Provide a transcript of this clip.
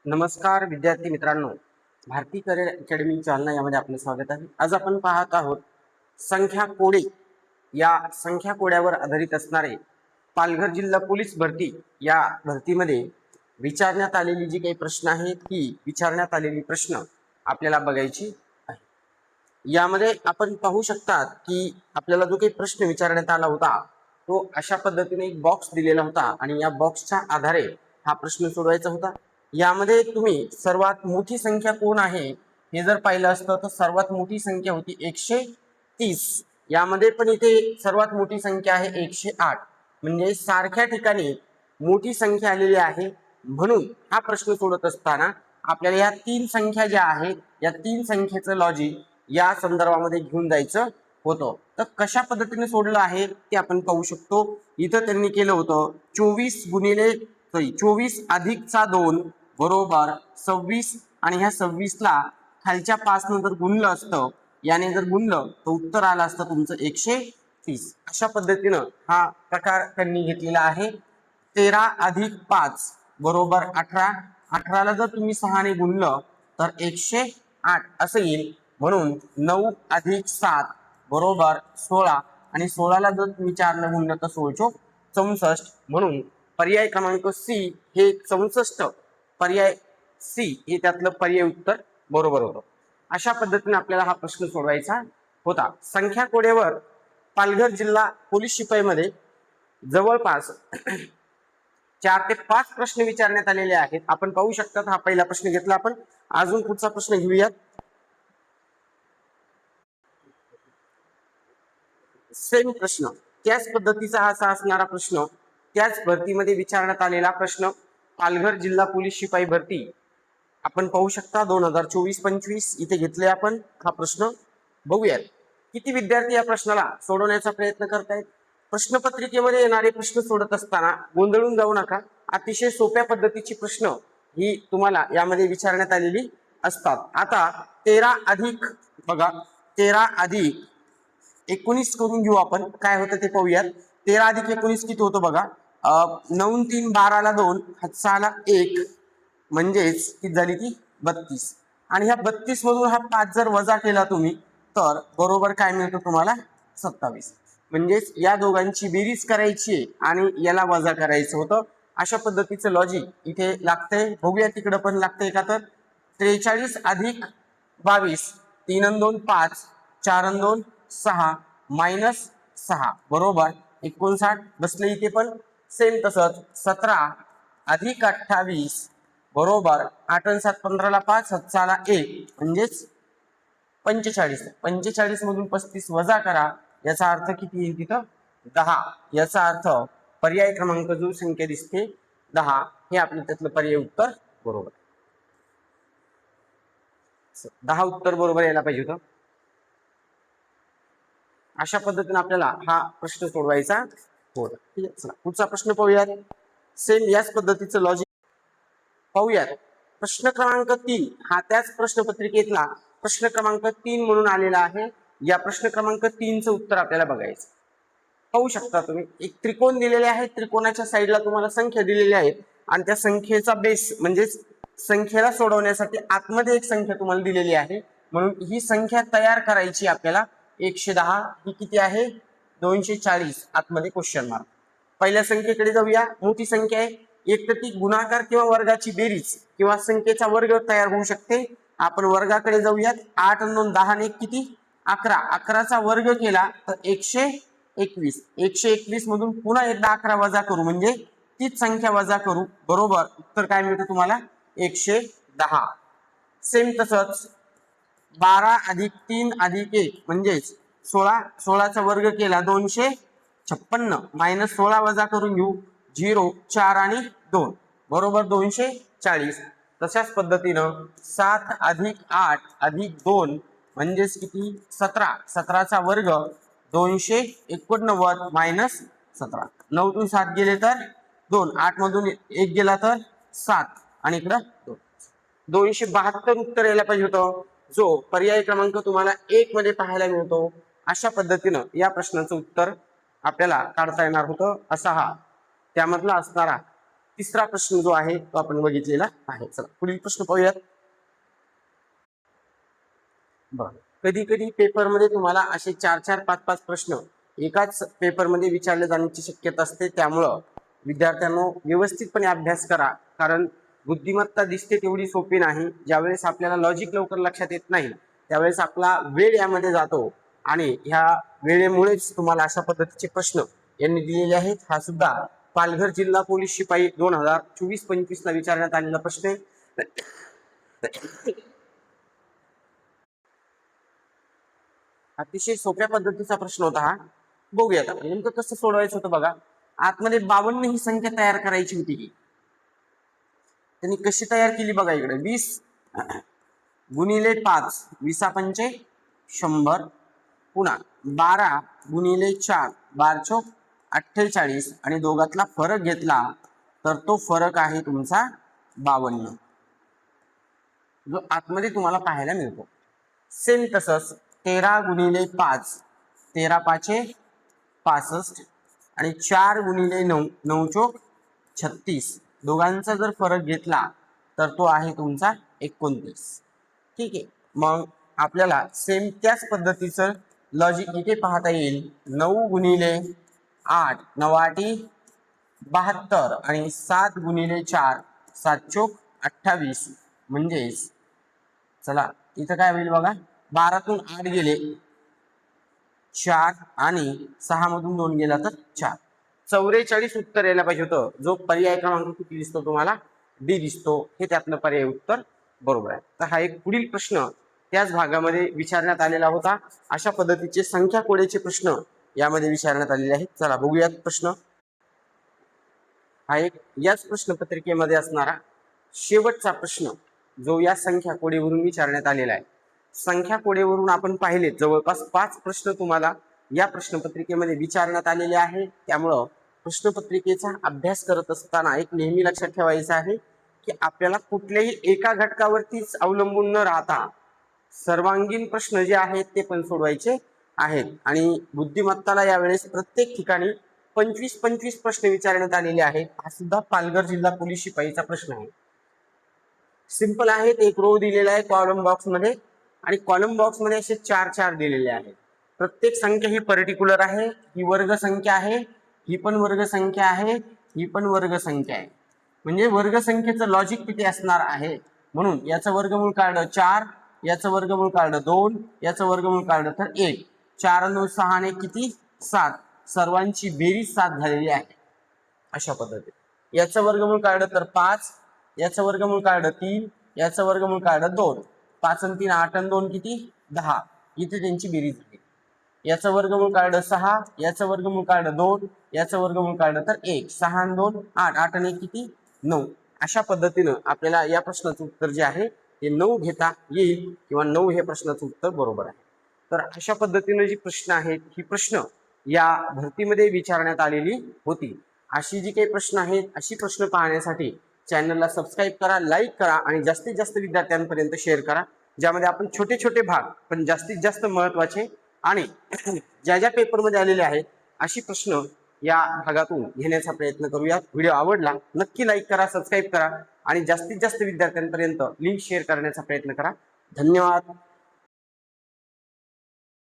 नमस्कार विद्यार्थी मित्रांनो, भारती करिअर अकॅडमी जालना यामध्ये आपलं स्वागत आहे। आज आपण पाहत आहोत संख्या कोडे या संख्या कोड्यावर आधारित असणारे पालघर जिल्हा पोलीस भरती या भरतीमध्ये विचारण्यात आलेली जी काही प्रश्न आहेत ती विचारण्यात आलेली प्रश्न आपल्याला बघायची आहे। यामध्ये आपण पाहू शकतात की आपल्याला जो काही प्रश्न विचारण्यात आला होता तो अशा पद्धतीने एक बॉक्स दिलेला होता आणि या बॉक्सच्या आधारे हा प्रश्न सोडवायचा होता। यामध्ये तुम्ही सर्वात मोठी संख्या कोण आहे हे जर पाहिलं असतं तर सर्वात मोठी संख्या होती 130। यामध्ये पण इथे सर्वात मोठी संख्या आहे 108, म्हणजे सारख्या ठिकाणी मोठी संख्या आलेली आहे। म्हणून हा प्रश्न सोडत असताना आपल्याला या तीन संख्या ज्या आहेत या तीन संख्येचं लॉजिक या संदर्भामध्ये घेऊन जायचं होतं। तर कशा पद्धतीने सोडलं आहे ते आपण पाहू शकतो। इथं त्यांनी केलं होतं 24 अधिकचा 2 बरोबर 26 आणि ह्या 26 ला खालच्या 5 नंतर गुणलं असतं, याने जर गुणलं तर उत्तर आलं असतं तुमचं 130। अशा पद्धतीनं हा प्रकार त्यांनी घेतलेला आहे। 13 अधिक 5 बरोबर 18, 18 ला जर तुम्ही 6 ने गुणलं तर 108 असं येईल। म्हणून 9 अधिक 7 बरोबर 16 आणि 16 ला जर तुम्ही 4 ने गुणलं तर 16 64। म्हणून पर्याय क्रमांक सी हे 64, पर्याय सी हे त्यातलं पर्याय उत्तर बरोबर होतं। अशा पद्धतीने आपल्याला हा प्रश्न सोडवायचा होता। संख्या कोड्यावर पालघर जिल्हा पोलीस शिपाईमध्ये जवळपास 4 ते 5 प्रश्न विचारण्यात आलेले आहेत। आपण पाहू शकता हा पहिला प्रश्न घेतला आपण। अजून पुढचा प्रश्न घेऊयात। सेम प्रश्न त्याच पद्धतीचा असा असणारा प्रश्न त्याच भरतीमध्ये विचारण्यात आलेला प्रश्न पालघर जिल्हा पोलीस शिपाई भरती आपण पाहू शकता 2024-25 इथे घेतले आपण हा प्रश्न। बघूयात किती विद्यार्थी या प्रश्नाला सोडवण्याचा प्रयत्न करतायत। प्रश्नपत्रिकेमध्ये येणारे प्रश्न सोडत असताना गोंधळून जाऊ नका। अतिशय सोप्या पद्धतीची प्रश्न ही तुम्हाला यामध्ये विचारण्यात आलेली असतात। आता 13 अधिक बघा 13 अधिक 19 करून घेऊ आपण, काय होतं ते पाहूयात। 13 अधिक 19 किती होतं बघा, 9 3 12 ला 2 6 ला 1 म्हणजेच किती झाली ती 32। आणि ह्या 32 मधून हा 5 जर वजा केला तुम्ही तर बरोबर काय मिळतं तुम्हाला 27। म्हणजेच या दोघांची बेरीज करायची आणि याला वजा करायचं होतं। अशा पद्धतीचं लॉजिक इथे लागतंय। बघूया तिकडं पण लागतंय का तर 43 अधिक 22 3 आणि 2 5 4 आणि 2 6 मायनस 6 बरोबर 59 बसले इथे पण। सेम तसंच 17 अधिक 28 बरोबर 8 आणि 7 15 ला 5 6 ला 1 म्हणजेच 45। 45 मधून 35 वजा करा, याचा अर्थ किती येईल तिथं 10। याचा अर्थ पर्याय क्रमांक जो संख्या दिसते 10 हे आपलं त्यातलं पर्याय उत्तर बरोबर। 10 उत्तर बरोबर यायला पाहिजे होतं। अशा पद्धतीने आपल्याला हा प्रश्न सोडवायचा होता। ठीक आहे, चला पुढचा प्रश्न पाहूयात। सेम याच पद्धतीचं लॉजिक पाहूयात। प्रश्न क्रमांक 3 हा त्याच प्रश्नपत्रिकेतला प्रश्न क्रमांक 3 म्हणून आलेला आहे। या प्रश्न क्रमांक 3 चं उत्तर आपल्याला बघायचं। पाहू शकता तुम्ही एक त्रिकोण दिलेले आहे, त्रिकोणाच्या साईडला तुम्हाला संख्या दिलेल्या आहेत आणि त्या संख्येचा बेस म्हणजेच संख्येला सोडवण्यासाठी आतमध्ये एक संख्या तुम्हाला दिलेली आहे। म्हणून ही संख्या तयार करायची आपल्याला 110 ही किती आहे 240 आतमध्ये क्वेश्चन मार्क। पहिल्या संख्येकडे जाऊया, मोठी संख्या आहे, एक तर ती गुणाकार किंवा वर्गाची बेरीज किंवा संख्येचा वर्ग तयार होऊ शकते। आपण वर्गाकडे जाऊयात। 8 आणि 2 10 आणि 1 किती 11, 11चा वर्ग केला तर 121, 121 मधून पुन्हा एकदा 11 वजा करू म्हणजे तीच संख्या वजा करू बरोबर उत्तर काय मिळतं तुम्हाला 110। सेम तसंच 12 अधिक 3 अधिक 1 म्हणजेच 16, 16चा वर्ग केला 256 मायनस 16 वजा करून घेऊ 0 4 आणि 2 बरोबर 240। तशाच पद्धतीनं 7 अधिक 8 अधिक 2 म्हणजेच किती 17, 17चा वर्ग 289 मायनस 17, 9 तून 7 गेले तर 2, 8 मधून 1 गेला तर 7 आणि इकडं 2, 272 उत्तर यायला पाहिजे होतं, जो पर्याय क्रमांक तुम्हाला 1 मध्ये पाहायला मिळतो। अशा पद्धतीनं या प्रश्नाचं उत्तर आपल्याला काढता येणार होतं। असा हा त्यामधला असणारा तिसरा प्रश्न जो आहे तो आपण बघितलेला आहे. चला पुढील प्रश्न पाहूयात. बरं, कधी कधी पेपरमध्ये तुम्हाला असे 4-4, 5-5 प्रश्न एकाच पेपरमध्ये विचारले जाण्याची शक्यता असते. त्यामुळं विद्यार्थ्यांनो व्यवस्थितपणे अभ्यास करा, कारण बुद्धिमत्ता दिसते तेवढी सोपी नाही. ज्यावेळेस आपल्याला लॉजिक लवकर लक्षात येत नाही त्यावेळेस आपला वेळ यामध्ये जातो आणि ह्या वेळेमुळेच तुम्हाला अशा पद्धतीचे प्रश्न यांनी दिलेले आहेत. हा सुद्धा पालघर जिल्हा पोलीस शिपाई 2024-25 ला विचारण्यात आलेला प्रश्न आहे. अतिशय सोप्या पद्धतीचा प्रश्न होता हा. बघूयात नेमकं कसं सोडवायचं होतं बघा. आतमध्ये 52 ही संख्या तयार करायची होती की त्यांनी कशी तयार केली बघा. इकडे 20 गुणिले 5 20×5 100, पुन्हा 12 गुणिले 4 12×4 48 आणि दोघातला फरक घेतला तर तो फरक आहे तुमचा 52 जो आतमध्ये तुम्हाला पाहायला मिळतो. सेम तसंच 13 गुणिले 5 13×5 65 आणि 4 गुणिले 9 9×4 36 दोघांचा जर फरक घेतला तर तो आहे तुमचा 29. ठीक आहे. मग आपल्याला सेम त्याच पद्धतीचं लॉजिक इथे पाहता येईल. 9 गुणिले 8 9×8 72 आणि 7 गुणिले 4 7×4 28 म्हणजेच चला इथं काय होईल बघा. 12तून 8 गेले 4 आणि 6 मधून 2 गेला तर 4. 44 उत्तर यायला पाहिजे होतं. जो पर्याय क्रमांक किती दिसतो तुम्हाला? डी दिसतो. हे त्यातलं पर्याय उत्तर बरोबर आहे. तर हा एक पुढील प्रश्न त्याच भागामध्ये विचारण्यात आलेला होता. अशा पद्धतीचे संख्या कोड्याचे प्रश्न यामध्ये विचारण्यात आलेले आहेत. चला बघूयात प्रश्न. हा एक याच प्रश्नपत्रिकेमध्ये असणारा शेवटचा प्रश्न जो या संख्या कोडेवरून विचारण्यात आलेला आहे. संख्या कोडेवरून आपण पाहिले जवळपास 5 प्रश्न तुम्हाला या प्रश्नपत्रिकेमध्ये विचारण्यात आलेले आहे. त्यामुळं प्रश्नपत्रिकेचा अभ्यास करत असताना एक नेहमी लक्षात ठेवायचं आहे की आपल्याला कुठल्याही एका घटकावरतीच अवलंबून न राहता सर्वांगीण प्रश्न जे आहेत ते पण सोडवायचे आहेत. आणि बुद्धिमत्ताला यावेळेस प्रत्येक ठिकाणी 25-25 प्रश्न विचारण्यात आलेले आहेत. हा सुद्धा पालघर जिल्हा पोलीस शिपाईचा प्रश्न आहे. सिंपल आहे. एक रो दिलेला आहे कॉलम बॉक्स मध्ये आणि कॉलम बॉक्स मध्ये असे 4-4 दिलेले आहेत. प्रत्येक संख्या ही पर्टिक्युलर आहे. ही वर्ग संख्या आहे, ही पण वर्ग संख्या आहे, ही पण वर्ग संख्या आहे. म्हणजे वर्ग संख्येचं लॉजिक किती असणार आहे. म्हणून याचं वर्गमूळ काढलं 4, याचं वर्गमूळ काढलं 2, याचं वर्गमूळ काढलं तर 1. 4 आणि 6 ने किती 7. सर्वांची बेरीज 7 झालेली आहे. अशा पद्धतीने याचं वर्गमूळ काढलं तर 5, याचं वर्गमूळ काढलं 3, याचं वर्गमूळ काढलं 2. 5 आणि 3 8 आणि 2 किती 10. इथे त्यांची बेरीज झाली. याचं वर्गमूळ काढलं 6, याचं वर्गमूळ काढलं 2, याचं वर्गमूळ काढलं तर 1. 6 आणि 2 8 8 आणि 1 किती 9. अशा पद्धतीनं आपल्याला या प्रश्नाचं उत्तर जे आहे ते 9 घेता येईल किंवा 9 हे प्रश्नाचं उत्तर बरोबर आहे. तर अशा पद्धतीने जी प्रश्न आहेत ही प्रश्न या भरतीमध्ये विचारण्यात आलेली होती. अशी जी काही प्रश्न आहेत अशी प्रश्न पाहण्यासाठी चॅनलला सबस्क्राईब करा, लाईक करा आणि जास्तीत जास्त विद्यार्थ्यांपर्यंत शेअर करा. ज्यामध्ये आपण छोटे छोटे भाग पण जास्तीत जास्त महत्त्वाचे आणि ज्या ज्या पेपरमध्ये आलेले आहेत अशी प्रश्न या भागातून घेण्याचा प्रयत्न करूया. व्हिडिओ आवडला नक्की लाईक करा, सबस्क्राईब करा आणि जास्तीत जास्त विद्यार्थ्यांपर्यंत लिंक शेअर करण्याचा प्रयत्न करा. धन्यवाद.